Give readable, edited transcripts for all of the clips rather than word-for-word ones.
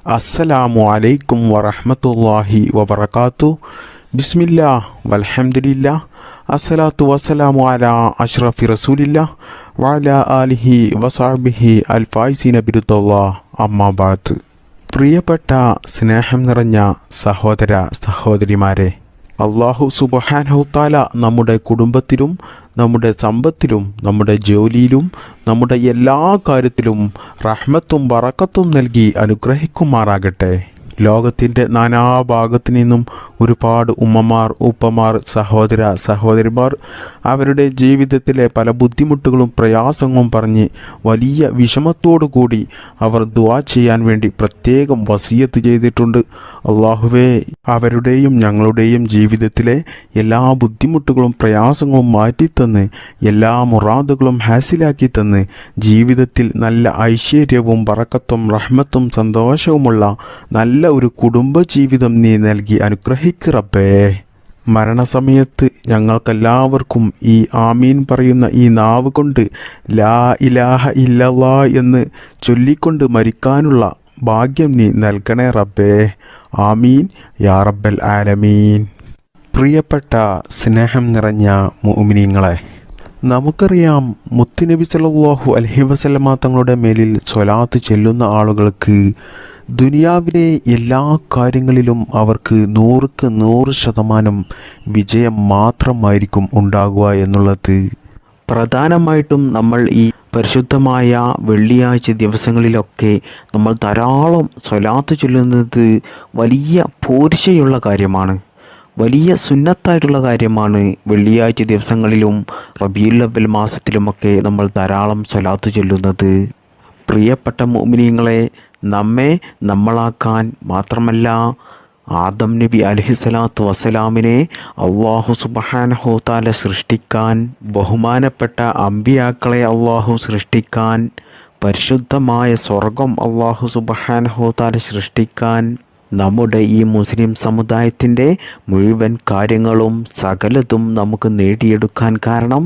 അസ്സലാമു അലൈക്കും വറഹ്മത്തുള്ളാഹി വബറകാത്തു. ബിസ്മില്ലാ വൽഹംദുലില്ലാ അസ്സലാത്തു വസ്സലാമു അലാ അഷ്റഫി റസൂലില്ലാ വഅലാ ആലിഹി വസഹ്ബിഹി അൽ ഫായിസീന ബിറുദല്ലാഹ്. അമ്മാ ബഅദ്. പ്രിയപ്പെട്ട സ്നേഹം നിറഞ്ഞ സഹോദര സഹോദരിമാരെ, അല്ലാഹു സുബ്ഹാനഹു തആല നമ്മുടെ കുടുംബത്തിലും നമ്മുടെ സമ്പത്തിലും നമ്മുടെ ജോലിയിലും നമ്മുടെ എല്ലാ കാര്യത്തിലും റഹ്മത്തും ബറക്കത്തും നൽകി അനുഗ്രഹിക്കുമാറാകട്ടെ. ലോകത്തിൻ്റെ നാനാഭാഗത്തു നിന്നും ഒരുപാട് ഉമ്മമാർ, ഉപ്പമാർ, സഹോദര സഹോദരിമാർ അവരുടെ ജീവിതത്തിലെ പല ബുദ്ധിമുട്ടുകളും പ്രയാസങ്ങളും പറഞ്ഞ് വലിയ വിഷമത്തോടു കൂടി അവർ ദുആ ചെയ്യാൻ വേണ്ടി പ്രത്യേകം വസിയത്ത് ചെയ്തിട്ടുണ്ട്. അള്ളാഹുവേ, അവരുടെയും ഞങ്ങളുടെയും ജീവിതത്തിലെ എല്ലാ ബുദ്ധിമുട്ടുകളും പ്രയാസങ്ങളും മാറ്റിത്തന്ന് എല്ലാ മുറാദുകളും ഹാസിലാക്കി തന്ന് ജീവിതത്തിൽ നല്ല ഐശ്വര്യവും ബറക്കത്തും റഹ്മത്തും സന്തോഷവുമുള്ള നല്ല ഒരു കുടുംബജീവിതം നീ നൽകി അനുഗ്രഹിക്ക് റബ്ബേ. മരണസമയത്ത് ഞങ്ങൾക്കെല്ലാവർക്കും ഈ ആമീൻ പറയുന്ന ഈ നാവ് കൊണ്ട് ലാ ഇലാഹ ഇല്ലല്ലാ എന്ന് ചൊല്ലിക്കൊണ്ട് മരിക്കാനുള്ള ഭാഗ്യം നീ നൽകണേ റബ്ബേ. ആമീൻ യാ റബ്ബൽ ആലമീൻ. പ്രിയപ്പെട്ട സ്നേഹം നിറഞ്ഞ മുഅ്മിനീങ്ങളെ, നമുക്കറിയാം മുത്തുനബി സല്ലല്ലാഹു അലൈഹി വസല്ലമ തങ്ങളുടെ മേലിൽ സ്വലാത്ത് ചെല്ലുന്ന ആളുകൾക്ക് ദുനിയാവിലെ എല്ലാ കാര്യങ്ങളിലും അവർക്ക് 100% വിജയം മാത്രമായിരിക്കും ഉണ്ടാകുക എന്നുള്ളത്. പ്രധാനമായിട്ടും നമ്മൾ ഈ പരിശുദ്ധമായ വെള്ളിയാഴ്ച ദിവസങ്ങളിലൊക്കെ നമ്മൾ ധാരാളം സ്വലാത്ത് ചൊല്ലുന്നത് വലിയ പോരിശയുള്ള കാര്യമാണ്, വലിയ സുന്നത്തായിട്ടുള്ള കാര്യമാണ്. വെള്ളിയാഴ്ച ദിവസങ്ങളിലും റബീഉൽ അവ്വൽ മാസത്തിലുമൊക്കെ നമ്മൾ ധാരാളം സ്വലാത്ത് ചൊല്ലുന്നത്. പ്രിയപ്പെട്ട മുഅ്മിനീങ്ങളെ, നമ്മെ നമ്മളാക്കാൻ മാത്രമല്ല, ആദം നബി അലൈഹിസ്സലാത്തു വസ്സലാമിനെ അല്ലാഹു സുബ്ഹാനഹു തആല സൃഷ്ടിക്കാൻ, ബഹുമാനപ്പെട്ട അമ്പിയാക്കളെ അല്ലാഹു സൃഷ്ടിക്കാൻ, പരിശുദ്ധമായ സ്വർഗം അല്ലാഹു സുബ്ഹാനഹു തആല സൃഷ്ടിക്കാൻ, നമ്മുടെ ഈ മുസ്ലിം സമുദായത്തിൻ്റെ മുഴുവൻ കാര്യങ്ങളും സകലതും നമുക്ക് നേടിയെടുക്കാൻ കാരണം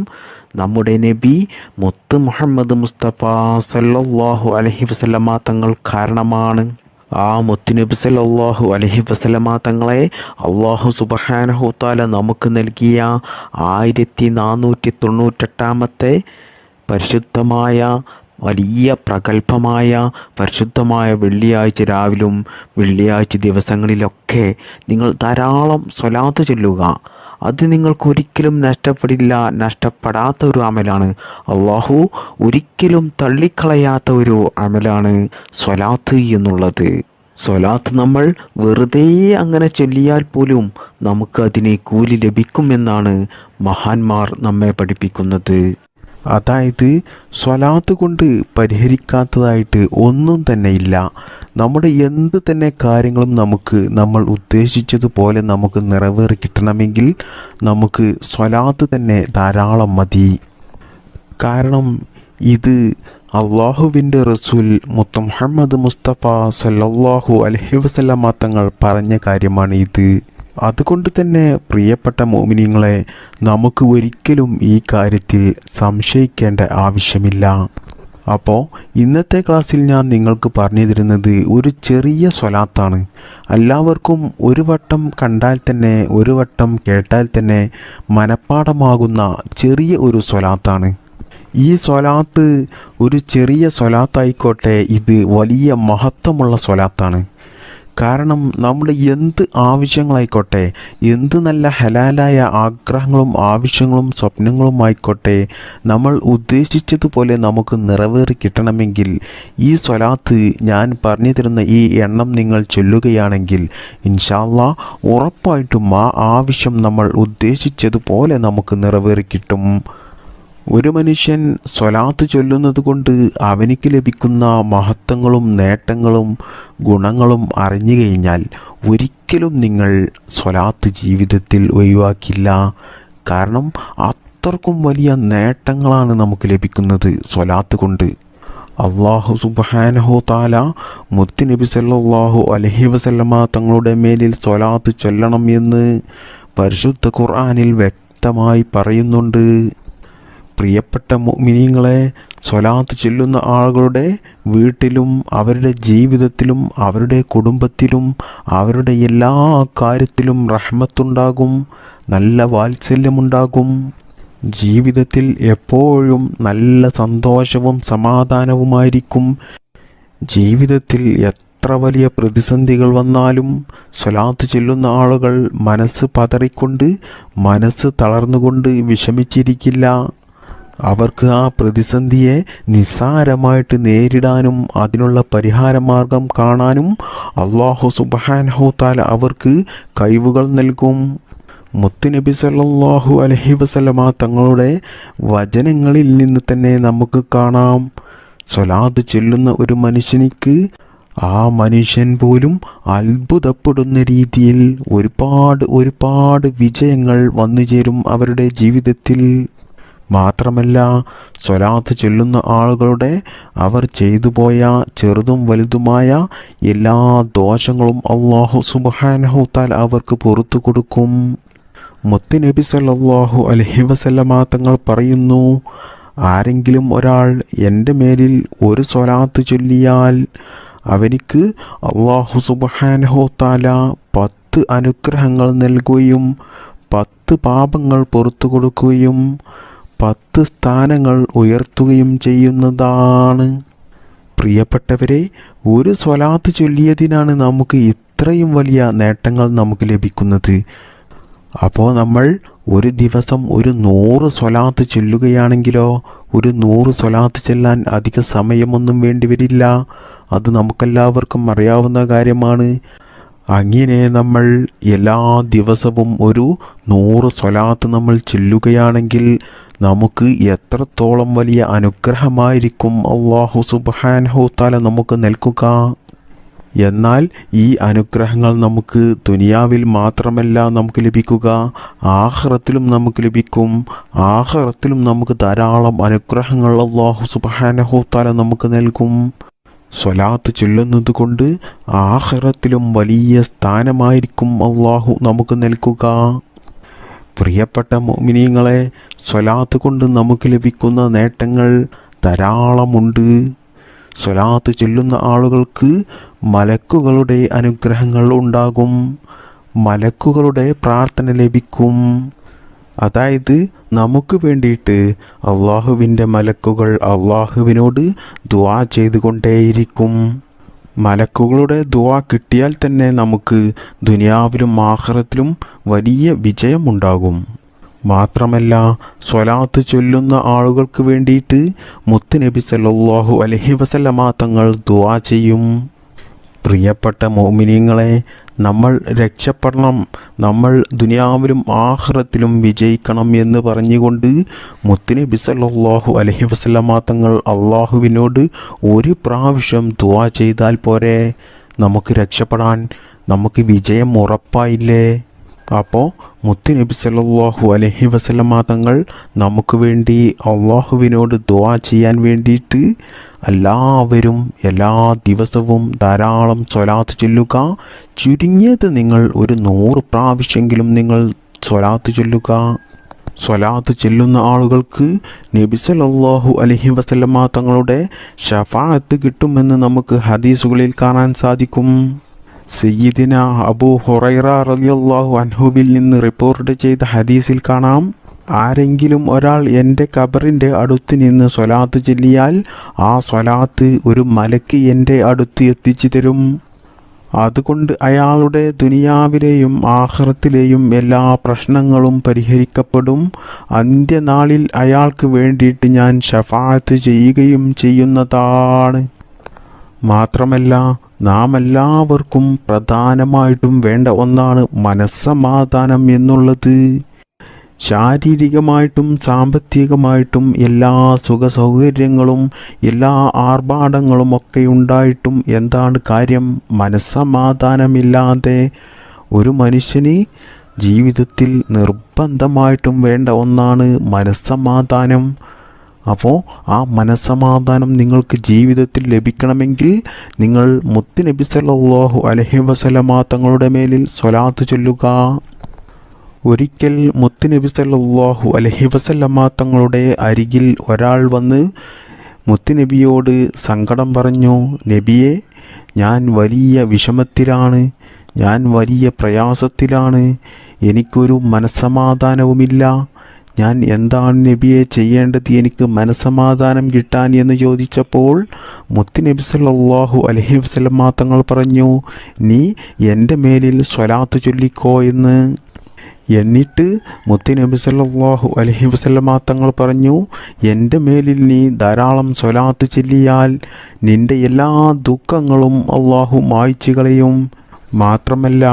നമ്മുടെ നബി മുത്ത് മുഹമ്മദ് മുസ്തഫ സല്ലല്ലാഹു അലൈഹി വസല്ലമ തങ്ങൾ കാരണമാണ്. ആ മുത്തുനബി സല്ലല്ലാഹു അലൈഹി വസല്ലമ തങ്ങളെ അല്ലാഹു സുബ്ഹാനഹു തആല നമുക്ക് നൽകിയ 1498 പരിശുദ്ധമായ വലിയ പ്രഗത്ഭമായ പരിശുദ്ധമായ വെള്ളിയാഴ്ച രാവിലും വെള്ളിയാഴ്ച ദിവസങ്ങളിലൊക്കെ നിങ്ങൾ ധാരാളം സ്വലാത്ത് ചൊല്ലുക. അത് നിങ്ങൾക്കൊരിക്കലും നഷ്ടപ്പെടില്ല, നഷ്ടപ്പെടാത്ത ഒരു അമലാണ്. അള്ളാഹു ഒരിക്കലും തള്ളിക്കളയാത്ത ഒരു അമലാണ് സ്വലാത്ത് എന്നുള്ളത്. സ്വലാത്ത് നമ്മൾ വെറുതെ അങ്ങനെ ചൊല്ലിയാൽ പോലും നമുക്ക് അതിന് കൂലി ലഭിക്കുമെന്നാണ് മഹാന്മാർ നമ്മെ പഠിപ്പിക്കുന്നത്. അതായത് സ്വലാത്ത് കൊണ്ട് പരിഹരിക്കാത്തതായിട്ട് ഒന്നും തന്നെ ഇല്ല. നമ്മുടെ എന്ത് തന്നെ കാര്യങ്ങളും നമ്മൾ ഉദ്ദേശിച്ചതുപോലെ നമുക്ക് നിറവേറി കിട്ടണമെങ്കിൽ നമുക്ക് സ്വലാത്ത് തന്നെ ധാരാളം മതി. കാരണം ഇത് അള്ളാഹുവിൻ്റെ റസൂൽ മുത്ത് മുഹമ്മദ് മുസ്തഫ സല്ലല്ലാഹു അലൈഹി വസല്ലമ തങ്ങൾ പറഞ്ഞ കാര്യമാണ് ഇത്. അതുകൊണ്ട് തന്നെ പ്രിയപ്പെട്ട മുഅ്മിനീങ്ങളെ, നമുക്ക് ഒരിക്കലും ഈ കാര്യത്തിൽ സംശയിക്കേണ്ട ആവശ്യമില്ല. അപ്പോൾ ഇന്നത്തെ ക്ലാസ്സിൽ ഞാൻ നിങ്ങൾക്ക് പറഞ്ഞു തരുന്നത് ഒരു ചെറിയ സ്വലാത്താണ്. എല്ലാവർക്കും ഒരു വട്ടം കണ്ടാൽ തന്നെ, ഒരു വട്ടം കേട്ടാൽ തന്നെ മനഃപ്പാഠമാകുന്ന ചെറിയ ഒരു സ്വലാത്താണ്. ഈ സ്വലാത്ത് ഒരു ചെറിയ സ്വലാത്തായിക്കോട്ടെ, ഇത് വലിയ മഹത്വമുള്ള സ്വലാത്താണ്. കാരണം നമ്മുടെ എന്ത് ആവശ്യങ്ങളായിക്കോട്ടെ, എന്ത് നല്ല ഹലാലായ ആഗ്രഹങ്ങളും ആവശ്യങ്ങളും സ്വപ്നങ്ങളും ആയിക്കോട്ടെ, നമ്മൾ ഉദ്ദേശിച്ചതുപോലെ നമുക്ക് നിറവേറി കിട്ടണമെങ്കിൽ ഈ സ്വലാത്ത് ഞാൻ പറഞ്ഞു തരുന്ന ഈ എണ്ണം നിങ്ങൾ ചൊല്ലുകയാണെങ്കിൽ ഇൻഷാ അല്ലാഹ് ഉറപ്പായിട്ടും ആ ആവശ്യം നമ്മൾ ഉദ്ദേശിച്ചതുപോലെ നമുക്ക് നിറവേറി കിട്ടും. ഒരു മനുഷ്യൻ സ്വലാത്ത് ചൊല്ലുന്നത് കൊണ്ട് അവനിക്ക് ലഭിക്കുന്ന മഹത്വങ്ങളും നേട്ടങ്ങളും ഗുണങ്ങളും അറിഞ്ഞു കഴിഞ്ഞാൽ ഒരിക്കലും നിങ്ങൾ സ്വലാത്ത് ജീവിതത്തിൽ ഒഴിവാക്കില്ല. കാരണം അത്രക്കും വലിയ നേട്ടങ്ങളാണ് നമുക്ക് ലഭിക്കുന്നത് സ്വലാത്ത് കൊണ്ട്. അല്ലാഹു സുബ്ഹാനഹു തആല മുത്ത് നബി സല്ലല്ലാഹു അലൈഹി വസല്ലമ തങ്ങളുടെ മേലിൽ സ്വലാത്ത് ചൊല്ലണം എന്ന് പരിശുദ്ധ ഖുർആനിൽ വ്യക്തമായി പറയുന്നുണ്ട്. പ്രിയപ്പെട്ട മുഅ്മിനീങ്ങളെ, സ്വലാത്ത് ചൊല്ലുന്ന ആളുകളുടെ വീട്ടിലും അവരുടെ ജീവിതത്തിലും അവരുടെ കുടുംബത്തിലും അവരുടെ എല്ലാ കാര്യത്തിലും റഹ്മത്തുണ്ടാകും, നല്ല വാത്സല്യമുണ്ടാകും. ജീവിതത്തിൽ എപ്പോഴും നല്ല സന്തോഷവും സമാധാനവുമായിരിക്കും. ജീവിതത്തിൽ എത്ര വലിയ പ്രതിസന്ധികൾ വന്നാലും സ്വലാത്ത് ചൊല്ലുന്ന ആളുകൾ മനസ്സ് പതറിക്കൊണ്ട്, മനസ്സ് തളർന്നുകൊണ്ട് വിഷമിച്ചിരിക്കില്ല. അവർക്ക് ആ പ്രതിസന്ധിയെ നിസ്സാരമായിട്ട് നേരിടാനും അതിനുള്ള പരിഹാരമാർഗം കാണാനും അല്ലാഹു സുബ്ഹാനഹു തആല അവർക്ക് കഴിവുകൾ നൽകും. മുത്തുനബി സല്ലല്ലാഹു അലൈഹി വസല്ലമ തങ്ങളുടെ വചനങ്ങളിൽ നിന്ന് തന്നെ നമുക്ക് കാണാം, സ്വലാത്ത് ചൊല്ലുന്ന ഒരു മനുഷ്യനിക്ക് ആ മനുഷ്യൻ പോലും അത്ഭുതപ്പെടുന്ന രീതിയിൽ ഒരുപാട് വിജയങ്ങൾ വന്നു ചേരും അവരുടെ ജീവിതത്തിൽ. മാത്രമല്ല, സ്വലാത്ത് ചൊല്ലുന്ന ആളുകളുടെ അവർ ചെയ്തു പോയ ചെറുതും വലുതുമായ എല്ലാ ദോഷങ്ങളും അല്ലാഹു സുബ്ഹാനഹു തആല അവർക്ക് പുറത്തു കൊടുക്കും. മുത്തുനബി സല്ലല്ലാഹു അലൈഹി വസല്ലമ തങ്ങൾ പറയുന്നു, ആരെങ്കിലും ഒരാൾ എൻ്റെ മേലിൽ ഒരു സ്വലാത്ത് ചൊല്ലിയാൽ അവനിക്ക് അല്ലാഹു സുബ്ഹാനഹു തആല 10 അനുഗ്രഹങ്ങൾ നൽകുകയും 10 പാപങ്ങൾ പുറത്തു കൊടുക്കുകയും 10 സ്ഥാനങ്ങൾ ഉയർത്തുകയും ചെയ്യുന്നതാണ്. പ്രിയപ്പെട്ടവരെ, ഒരു സ്വലാത്ത് ചൊല്ലിയതിനാണ് നമുക്ക് ഇത്രയും വലിയ നേട്ടങ്ങൾ നമുക്ക് ലഭിക്കുന്നത്. അപ്പോൾ നമ്മൾ ഒരു ദിവസം ഒരു 100 സ്വലാത്ത് ചൊല്ലുകയാണെങ്കിലോ, ഒരു 100 സ്വലാത്ത് ചൊല്ലാൻ അധിക സമയമൊന്നും വേണ്ടി വരില്ല. അത് നമുക്കെല്ലാവർക്കും അറിയാവുന്ന കാര്യമാണ്. അങ്ങനെ നമ്മൾ എല്ലാ ദിവസവും ഒരു 100 സ്വലാത്ത് നമ്മൾ ചൊല്ലുകയാണെങ്കിൽ നമുക്ക് എത്രത്തോളം വലിയ അനുഗ്രഹമായിരിക്കും അല്ലാഹു സുബ്ഹാനഹു തആല നമുക്ക് നൽകുക. എന്നാൽ ഈ അനുഗ്രഹങ്ങൾ നമുക്ക് ദുനിയാവിൽ മാത്രമല്ല നമുക്ക് ലഭിക്കുക, ആഖിറത്തിലും നമുക്ക് ലഭിക്കും. ആഖിറത്തിലും നമുക്ക് ധാരാളം അനുഗ്രഹങ്ങൾ അല്ലാഹു സുബ്ഹാനഹു തആല നമുക്ക് നൽകും. സ്വലാത്ത് ചൊല്ലുന്നത് കൊണ്ട് ആഖിറത്തിലും വലിയ സ്ഥാനമായിരിക്കും അല്ലാഹു നമുക്ക് നൽകുക. പ്രിയപ്പെട്ട മുഅ്മിനീങ്ങളെ, സ്വലാത്ത് കൊണ്ട് നമുക്ക് ലഭിക്കുന്ന നേട്ടങ്ങൾ ധാരാളമുണ്ട്. സ്വലാത്ത് ചൊല്ലുന്ന ആളുകൾക്ക് മലക്കുകളുടെ അനുഗ്രഹങ്ങൾ ഉണ്ടാകും, മലക്കുകളുടെ പ്രാർത്ഥന ലഭിക്കും. അതായത് നമുക്ക് വേണ്ടിയിട്ട് അള്ളാഹുവിൻ്റെ മലക്കുകൾ അള്ളാഹുവിനോട് ദുആ ചെയ്തുകൊണ്ടേയിരിക്കും. മലക്കുകളുടെ ദുആ കിട്ടിയാൽ തന്നെ നമുക്ക് ദുനിയാവിലും ആഖിറത്തിലും വലിയ വിജയമുണ്ടാകും. മാത്രമല്ല, സ്വലാത്ത് ചൊല്ലുന്ന ആളുകൾക്ക് വേണ്ടിയിട്ട് മുത്തുനബി സല്ലല്ലാഹു അലൈഹി വസല്ലമ തങ്ങൾ ദുആ ചെയ്യും. പ്രിയപ്പെട്ട മുഅ്മിനീങ്ങളെ, നമ്മൾ രക്ഷപ്പെടണം, നമ്മൾ ദുനിയാവിലും ആഖിറത്തിലും വിജയിക്കണം എന്ന് പറഞ്ഞുകൊണ്ട് മുത്തുനബി സല്ലല്ലാഹു അലൈഹി വസല്ലമ തങ്ങൾ അള്ളാഹുവിനോട് ഒരു പ്രാവശ്യം ദുആ ചെയ്താൽ പോരെ, നമുക്ക് രക്ഷപ്പെടാൻ, നമുക്ക് വിജയം ഉറപ്പായില്ലേ? അപ്പോൾ മുത്തുനബി സല്ലല്ലാഹു അലൈഹി വസല്ലമ തങ്ങൾ നമുക്ക് വേണ്ടി അള്ളാഹുവിനോട് ദുആ ചെയ്യാൻ വേണ്ടിയിട്ട് എല്ലാവരും എല്ലാ ദിവസവും ധാരാളം സ്വലാത്ത് ചൊല്ലുക. ചുരുങ്ങിയത് നിങ്ങൾ ഒരു 100 പ്രാവശ്യമെങ്കിലും നിങ്ങൾ സ്വലാത്ത് ചൊല്ലുക. സ്വലാത്ത് ചെല്ലുന്ന ആളുകൾക്ക് നബി സല്ലല്ലാഹു അലൈഹി വസല്ലമ തങ്ങളുടെ ശഫാഅത്ത് കിട്ടുമെന്ന് നമുക്ക് ഹദീസുകളിൽ കാണാൻ സാധിക്കും. സയ്യിദിന അബൂ ഹുറൈറ റളിയല്ലാഹു അൻഹുവിൽ നിന്ന് റിപ്പോർട്ട് ചെയ്ത ഹദീസിൽ കാണാം, ആരെങ്കിലും ഒരാൾ എൻ്റെ ഖബറിൻ്റെ അടുത്ത് നിന്ന് സ്വലാത്ത് ചൊല്ലിയാൽ ആ സ്വലാത്ത് ഒരു മലക്ക് എൻ്റെ അടുത്ത് എത്തിച്ചു തരും. അതുകൊണ്ട് അയാളുടെ ദുനിയാവിലെയും ആഖിറത്തിലെയും എല്ലാ പ്രശ്നങ്ങളും പരിഹരിക്കപ്പെടും. അന്ത്യനാളിൽ അയാൾക്ക് വേണ്ടിയിട്ട് ഞാൻ ശഫാഅത്ത് ചെയ്യുകയും ചെയ്യുന്നതാണ്. മാത്രമല്ല, നാം എല്ലാവർക്കും പ്രധാനമായിട്ടും വേണ്ട ഒന്നാണ് മനസ്സമാധാനം എന്നുള്ളത്. ശാരീരികമായിട്ടും സാമ്പത്തികമായിട്ടും എല്ലാ സുഖസൗകര്യങ്ങളും എല്ലാ ആർഭാടങ്ങളും ഒക്കെ ഉണ്ടായിട്ടും എന്താണ് കാര്യം? മനസ്സമാധാനമില്ലാതെ ഒരു മനുഷ്യന് ജീവിതത്തിൽ നിർബന്ധമായിട്ടും വേണ്ട ഒന്നാണ് മനസ്സമാധാനം. അപ്പോൾ ആ മനസ്സമാധാനം നിങ്ങൾക്ക് ജീവിതത്തിൽ ലഭിക്കണമെങ്കിൽ നിങ്ങൾ മുത്തുനബി സല്ലല്ലാഹു അലൈഹി വസല്ലമ തങ്ങളുടെ മേലിൽ സ്വലാത്ത് ചൊല്ലുക. ഒരിക്കൽ മുത്തുനബി സല്ലല്ലാഹു അലൈഹി വസല്ലമ തങ്ങളുടെ അരികിൽ ഒരാൾ വന്ന് മുത്തുനബിയോട് സങ്കടം പറഞ്ഞു, നബിയെ, ഞാൻ വലിയ വിഷമത്തിലാണ്, ഞാൻ വലിയ പ്രയാസത്തിലാണ്, എനിക്കൊരു മനസ്സമാധാനവുമില്ല, ഞാൻ എന്താണ് നബിയെ ചെയ്യേണ്ടത് എനിക്ക് മനസ്സമാധാനം കിട്ടാൻ എന്ന് ചോദിച്ചപ്പോൾ മുത്തുനബി സല്ലല്ലാഹു അലൈഹി വസല്ലം തങ്ങൾ പറഞ്ഞു, നീ എൻ്റെ മേലിൽ സ്വലാത്ത് ചൊല്ലിക്കോ എന്ന്. എന്നിട്ട് മുത്തുനബി സല്ലല്ലാഹു അലൈഹി വസല്ലം തങ്ങൾ പറഞ്ഞു, എൻ്റെ മേലിൽ നീ ധാരാളം സ്വലാത്ത് ചൊല്ലിയാൽ നിൻ്റെ എല്ലാ ദുഃഖങ്ങളും അള്ളാഹു മായ്ച്ചു കളയും, മാത്രമല്ല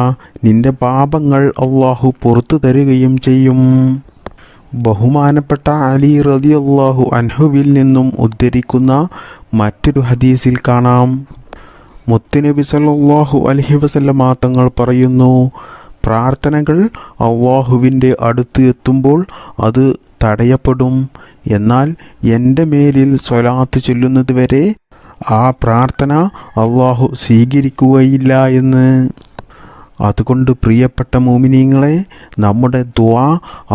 നിൻ്റെ പാപങ്ങൾ അള്ളാഹു പുറത്തു തരുകയും ചെയ്യും. ബഹുമാനപ്പെട്ട അലി റളിയല്ലാഹു അൻഹുവിൽ നിന്നും ഉദ്ധരിക്കുന്ന മറ്റൊരു ഹദീസിൽ കാണാം, മുത്തുനബി സല്ലല്ലാഹു അലൈഹി വസല്ലം തങ്ങൾ പറയുന്നു, പ്രാർത്ഥനകൾ അള്ളാഹുവിൻ്റെ അടുത്ത് എത്തുമ്പോൾ അത് തടയപ്പെടും, എന്നാൽ എൻ്റെ മേലിൽ സ്വലാത്ത് ചൊല്ലുന്നത് വരെ ആ പ്രാർത്ഥന അള്ളാഹു സ്വീകരിക്കുകയില്ല എന്ന്. അതുകൊണ്ട് പ്രിയപ്പെട്ട മുഅ്മിനീങ്ങളെ, നമ്മുടെ ദുആ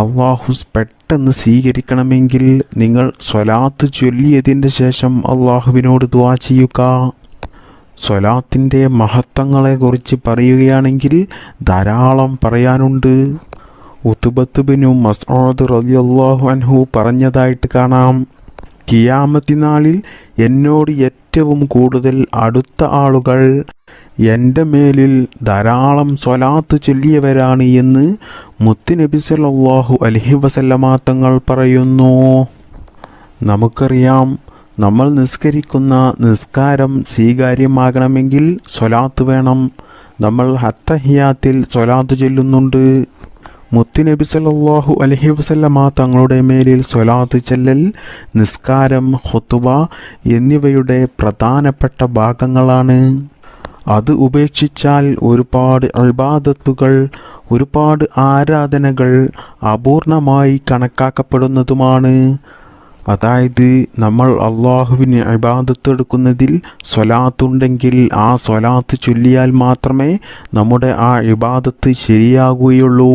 അള്ളാഹു പെട്ടെന്ന് സ്വീകരിക്കണമെങ്കിൽ നിങ്ങൾ സ്വലാത്ത് ചൊല്ലിയതിൻ്റെ ശേഷം അള്ളാഹുവിനോട് ദുആ ചെയ്യുക. സ്വലാത്തിൻ്റെ മഹത്വങ്ങളെക്കുറിച്ച് പറയുകയാണെങ്കിൽ ധാരാളം പറയാനുണ്ട്. ഉത്ബത്ത് ബിനു മസ്ഊദ് റളിയല്ലാഹു അൻഹു പറഞ്ഞതായിട്ട് കാണാം, ഖിയാമത്ത് നാളിൽ എന്നോട് ഏറ്റവും കൂടുതൽ അടുത്ത ആളുകൾ എൻ്റെ മേലിൽ ധാരാളം സ്വലാത്ത് ചൊല്ലിയവരാണ് എന്ന് മുത്തുനബി സല്ലല്ലാഹു അലൈഹി വസല്ലം തങ്ങൾ പറയുന്നു. നമുക്കറിയാം, നമ്മൾ നിസ്കരിക്കുന്ന നിസ്കാരം സ്വീകാര്യമാകണമെങ്കിൽ സ്വലാത്ത് വേണം. നമ്മൾ അത്തഹിയാത്തിൽ സ്വലാത്ത് ചൊല്ലുന്നുണ്ട്. മുത്തുനബി സല്ലല്ലാഹു അലൈഹി വസല്ലം തങ്ങളുടെ മേലിൽ സ്വലാത്ത് ചൊല്ലൽ നിസ്കാരം, ഖുതുബ എന്നിവയുടെ പ്രധാനപ്പെട്ട ഭാഗങ്ങളാണ്. അത് ഉപേക്ഷിച്ചാൽ ഒരുപാട് ഇബാദത്തുകൾ, ഒരുപാട് ആരാധനകൾ അപൂർണമായി കണക്കാക്കപ്പെടുന്നതുമാണ്. അതായത് നമ്മൾ അള്ളാഹുവിന് ഇബാദത്ത് എടുക്കുന്നതിൽ സ്വലാത്തുണ്ടെങ്കിൽ ആ സ്വലാത്ത് ചൊല്ലിയാൽ മാത്രമേ നമ്മുടെ ആ ഇബാദത്ത് ശരിയാകുകയുള്ളൂ.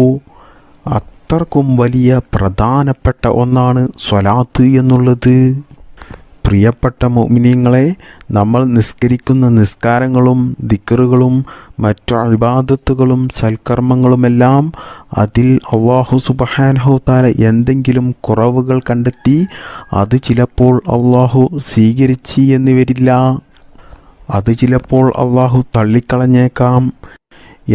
അത്രക്കും വലിയ പ്രധാനപ്പെട്ട ഒന്നാണ് സ്വലാത്ത് എന്നുള്ളത്. പ്രിയപ്പെട്ട മുഅ്മിനീങ്ങളെ, നമ്മൾ നിസ്കരിക്കുന്ന നിസ്കാരങ്ങളും ദിക്റുകളും മറ്റു ഇബാദത്തുകളും സൽക്കർമ്മങ്ങളുമെല്ലാം അതിൽ അല്ലാഹു സുബ്ഹാനഹു തആല എന്തെങ്കിലും കുറവുകൾ കണ്ടെത്തി അത് ചിലപ്പോൾ അല്ലാഹു സ്വീകരിച്ച് എന്ന് വരില്ല. അത് ചിലപ്പോൾ അല്ലാഹു തള്ളിക്കളഞ്ഞേക്കാം.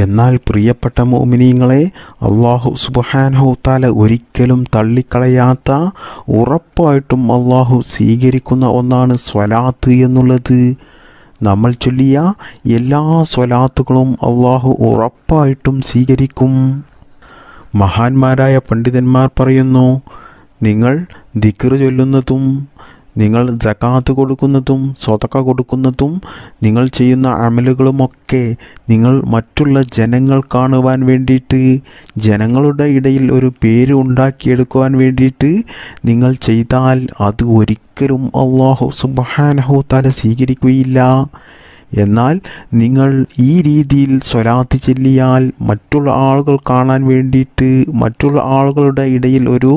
എന്നാൽ പ്രിയപ്പെട്ട മുഅ്മിനീങ്ങളെ, അല്ലാഹു സുബ്ഹാനഹു തആല ഒരിക്കലും തള്ളിക്കളയാത്ത, ഉറപ്പായിട്ടും അല്ലാഹു സ്വീകരിക്കുന്ന ഒന്നാണ് സ്വലാത്ത് എന്നുള്ളത്. നമ്മൾ ചൊല്ലിയ എല്ലാ സ്വലാത്തുകളും അല്ലാഹു ഉറപ്പായിട്ടും സ്വീകരിക്കും. മഹാന്മാരായ പണ്ഡിതന്മാർ പറയുന്നു, നിങ്ങൾ ദിക്ർ ചൊല്ലുന്നതും നിങ്ങൾ സകാത്ത് കൊടുക്കുന്നതും സ്വതക്ക കൊടുക്കുന്നതും നിങ്ങൾ ചെയ്യുന്ന അമലുകളുമൊക്കെ നിങ്ങൾ മറ്റുള്ള ജനങ്ങൾ കാണുവാൻ വേണ്ടിയിട്ട്, ജനങ്ങളുടെ ഇടയിൽ ഒരു പേര് ഉണ്ടാക്കിയെടുക്കുവാൻ വേണ്ടിയിട്ട് നിങ്ങൾ ചെയ്താൽ അത് ഒരിക്കലും അല്ലാഹു സുബ്ഹാനഹു തആല സ്വീകരിക്കുകയില്ല. എന്നാൽ നിങ്ങൾ ഈ രീതിയിൽ സ്വലാത്ത് ചൊല്ലിയാൽ മറ്റുള്ള ആളുകൾ കാണാൻ വേണ്ടിയിട്ട്, മറ്റുള്ള ആളുകളുടെ ഇടയിൽ ഒരു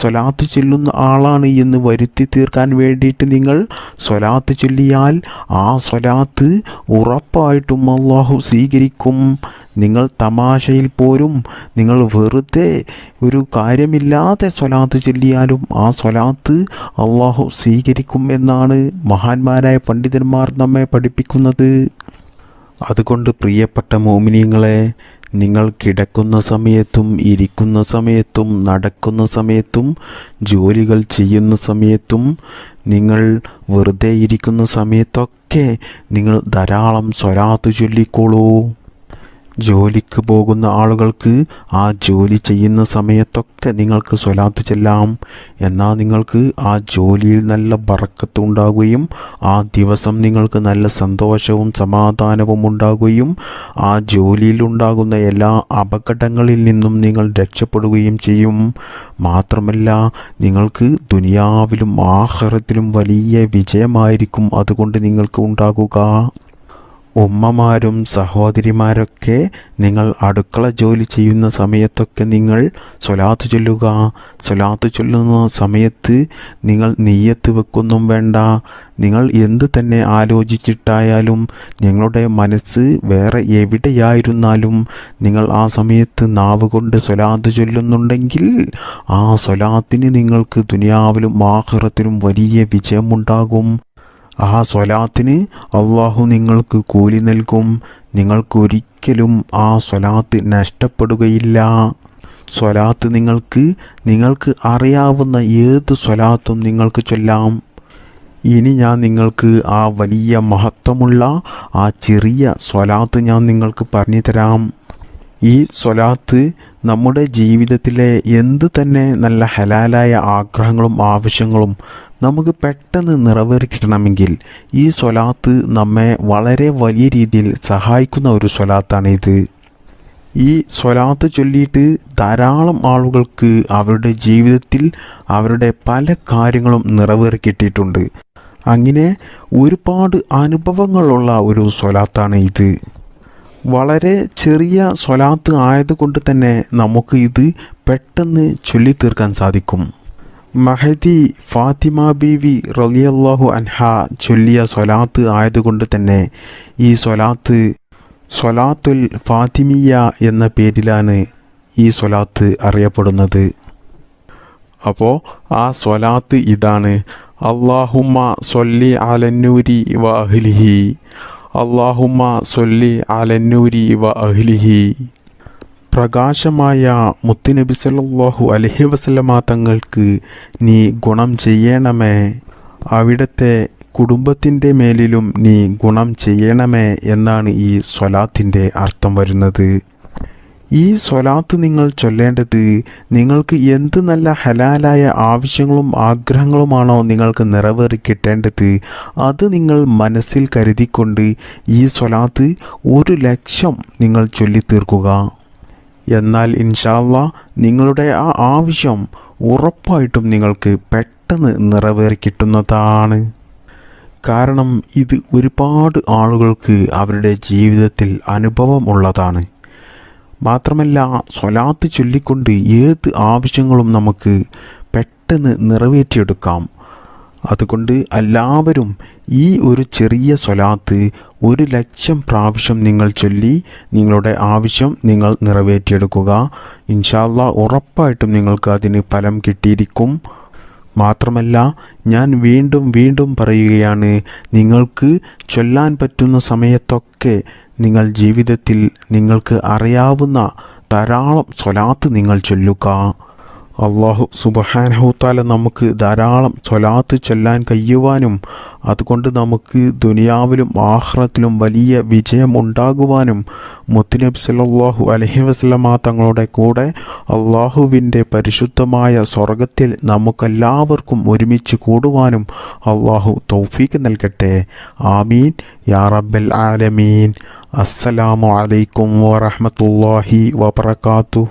സ്വലാത്ത് ചൊല്ലുന്ന ആളാണ് എന്ന് വരുത്തി തീർക്കാൻ വേണ്ടിയിട്ട് നിങ്ങൾ സ്വലാത്ത് ചൊല്ലിയാൽ ആ സ്വലാത്ത് ഉറപ്പായിട്ടും അല്ലാഹു സ്വീകരിക്കും. നിങ്ങൾ തമാശയിൽ പോലും നിങ്ങൾ വെറുതെ ഒരു കാര്യമില്ലാതെ സ്വലാത്ത് ചൊല്ലിയാലും ആ സ്വലാത്ത് അല്ലാഹു സ്വീകരിക്കും എന്നാണ് മഹാന്മാരായ പണ്ഡിതന്മാർ നമ്മെ പഠിപ്പിക്കുന്നത്. അതുകൊണ്ട് പ്രിയപ്പെട്ട മുഅ്മിനീങ്ങളെ, നിങ്ങൾ കിടക്കുന്ന സമയത്തും ഇരിക്കുന്ന സമയത്തും നടക്കുന്ന സമയത്തും ജോലികൾ ചെയ്യുന്ന സമയത്തും നിങ്ങൾ വെറുതെ ഇരിക്കുന്ന സമയത്തൊക്കെ നിങ്ങൾ ധാരാളം സ്വലാത്ത് ചൊല്ലിക്കോളൂ. ജോലിക്ക് പോകുന്ന ആളുകൾക്ക് ആ ജോലി ചെയ്യുന്ന സമയത്തൊക്കെ നിങ്ങൾക്ക് സ്വലാത്ത് ചെല്ലാം. എന്നാൽ നിങ്ങൾക്ക് ആ ജോലിയിൽ നല്ല ബറക്കത്ത് ഉണ്ടാകുകയും ആ ദിവസം നിങ്ങൾക്ക് നല്ല സന്തോഷവും സമാധാനവും ഉണ്ടാകുകയും ആ ജോലിയിൽ ഉണ്ടാകുന്ന എല്ലാ അപകടങ്ങളിൽ നിന്നും നിങ്ങൾ രക്ഷപ്പെടുകയും ചെയ്യും. മാത്രമല്ല, നിങ്ങൾക്ക് ദുനിയാവിലും ആഖിറത്തിലും വലിയ വിജയമായിരിക്കും അതുകൊണ്ട് നിങ്ങൾക്ക് ഉണ്ടാകുക. ഉമ്മമാരും സഹോദരിമാരൊക്കെ നിങ്ങൾ അടുക്കള ജോലി ചെയ്യുന്ന സമയത്തൊക്കെ നിങ്ങൾ സ്വലാത്ത് ചൊല്ലുക. സ്വലാത്ത് ചൊല്ലുന്ന സമയത്ത് നിങ്ങൾ നിയ്യത്ത് വെക്കൊന്നും വേണ്ട. നിങ്ങൾ എന്ത് തന്നെ ആലോചിച്ചിട്ടായാലും നിങ്ങളുടെ മനസ്സ് വേറെ എവിടെയായിരുന്നാലും നിങ്ങൾ ആ സമയത്ത് നാവ് കൊണ്ട് സ്വലാത്ത് ചൊല്ലുന്നുണ്ടെങ്കിൽ ആ സ്വലാത്തിന് നിങ്ങൾക്ക് ദുനിയാവിലും ആഖിറത്തിലും വലിയ വിജയമുണ്ടാകും. ആ സ്വലാത്തിന് അള്ളാഹു നിങ്ങൾക്ക് കൂലി നൽകും. നിങ്ങൾക്കൊരിക്കലും ആ സ്വലാത്ത് നഷ്ടപ്പെടുകയില്ല. സ്വലാത്ത് നിങ്ങൾക്ക് അറിയാവുന്ന ഏത് സ്വലാത്തും നിങ്ങൾക്ക് ചൊല്ലാം. ഇനി ഞാൻ നിങ്ങൾക്ക് ആ വലിയ മഹത്വമുള്ള ആ ചെറിയ സ്വലാത്ത് ഞാൻ നിങ്ങൾക്ക് പറഞ്ഞു തരാം. ഈ സ്വലാത്ത് നമ്മുടെ ജീവിതത്തിലെ എന്ത് തന്നെ നല്ല ഹലാലായ ആഗ്രഹങ്ങളും ആവശ്യങ്ങളും നമുക്ക് പെട്ടെന്ന് നിറവേറി കിട്ടണമെങ്കിൽ ഈ സ്വലാത്ത് നമ്മെ വളരെ വലിയ രീതിയിൽ സഹായിക്കുന്ന ഒരു സ്വലാത്താണിത്. ഈ സ്വലാത്ത് ചൊല്ലിയിട്ട് ധാരാളം ആളുകൾക്ക് അവരുടെ ജീവിതത്തിൽ അവരുടെ പല കാര്യങ്ങളും നിറവേറി കിട്ടിയിട്ടുണ്ട്. അങ്ങനെ ഒരുപാട് അനുഭവങ്ങളുള്ള ഒരു സ്വലാത്താണ് ഇത്. വളരെ ചെറിയ സ്വലാത്ത് ആയതുകൊണ്ട് തന്നെ നമുക്ക് ഇത് പെട്ടെന്ന് ചൊല്ലിത്തീർക്കാൻ സാധിക്കും. മഹദി ഫാത്തിമ ബീവി റളിയല്ലാഹു അൻഹ ചൊല്ലിയ സ്വലാത്ത് ആയതുകൊണ്ട് തന്നെ ഈ സ്വലാത്തുൽ ഫാത്തിമിയ എന്ന പേരിലാണ് ഈ സ്വലാത്ത് അറിയപ്പെടുന്നത്. അപ്പോൾ ആ സ്വലാത്ത് ഇതാണ്: അല്ലാഹുമ്മ സ്വല്ലി അലന്നൂരി വ അഹ്ലിഹി, അല്ലാഹുമ്മ സ്വല്ലി അലന്നൂരി വ അഹ്ലിഹി. പ്രകാശമായ മുത്തുനബി സല്ലല്ലാഹു അലൈഹി വസല്ലമ തങ്ങൾക്ക് നീ ഗുണം ചെയ്യണമേ, അവിടുത്തെ കുടുംബത്തിൻ്റെ മേലിലും നീ ഗുണം ചെയ്യണമേ എന്നാണ് ഈ സ്വലാത്തിൻ്റെ അർത്ഥം വരുന്നത്. ഈ സ്വലാത്ത് നിങ്ങൾ ചൊല്ലേണ്ടത് നിങ്ങൾക്ക് എന്ത് നല്ല ഹലാലായ ആവശ്യങ്ങളും ആഗ്രഹങ്ങളുമാണോ നിങ്ങൾക്ക് നിറവേറി കിട്ടേണ്ടത് അത് നിങ്ങൾ മനസ്സിൽ കരുതിക്കൊണ്ട് ഈ സ്വലാത്ത് 1,00,000 നിങ്ങൾ ചൊല്ലിത്തീർക്കുക. എന്നാൽ ഇൻഷാ അല്ലാഹ് നിങ്ങളുടെ ആ ആവശ്യം ഉറപ്പായിട്ടും നിങ്ങൾക്ക് പെട്ടെന്ന് നിറവേറി കിട്ടുന്നതാണ്. കാരണം ഇത് ഒരുപാട് ആളുകൾക്ക് അവരുടെ ജീവിതത്തിൽ അനുഭവം ഉള്ളതാണ്. മാത്രമല്ല സ്വലാത്ത് ചൊല്ലിക്കൊണ്ട് ഏത് ആവശ്യങ്ങളും നമുക്ക് പെട്ടെന്ന് നിറവേറ്റിയെടുക്കാം. അതുകൊണ്ട് എല്ലാവരും ഈ ഒരു ചെറിയ സ്വലാത്ത് 1,00,000 പ്രാവശ്യം നിങ്ങൾ ചൊല്ലി നിങ്ങളുടെ ആവശ്യം നിങ്ങൾ നിറവേറ്റിയെടുക്കുക. ഇൻഷാ അല്ലാഹ് ഉറപ്പായിട്ടും നിങ്ങൾക്ക് അതിന് ഫലം കിട്ടിയിരിക്കും. മാത്രമല്ല ഞാൻ വീണ്ടും പറയുകയാണ്, നിങ്ങൾക്ക് ചൊല്ലാൻ പറ്റുന്ന സമയത്തൊക്കെ നിങ്ങൾ ജീവിതത്തിൽ നിങ്ങൾക്ക് അറിയാവുന്ന ധാരാളം സ്വലാത്ത് നിങ്ങൾ ചൊല്ലുക. അല്ലാഹു സുബ്ഹാനഹു തആല നമുക്ക് ധാരാളം സ്വലാത്ത് ചൊല്ലാൻ കഴിയുവാനും അതുകൊണ്ട് നമുക്ക് ദുനിയാവിലും ആഖിറത്തിലും വലിയ വിജയം ഉണ്ടാകുവാനും മുത്തുനബി സല്ലല്ലാഹു അലൈഹി വസല്ലമ തങ്ങളുടെ കൂടെ അള്ളാഹുവിൻ്റെ പരിശുദ്ധമായ സ്വർഗത്തിൽ നമുക്കെല്ലാവർക്കും ഒരുമിച്ച് കൂടുവാനും അള്ളാഹു തൗഫീക്ക് നൽകട്ടെ. ആമീൻ യാ റബ്ബൽ ആലമീൻ. അസ്സലാമു അലൈക്കും വറഹ്മത്തുള്ളാഹി വബറകാതുഹു.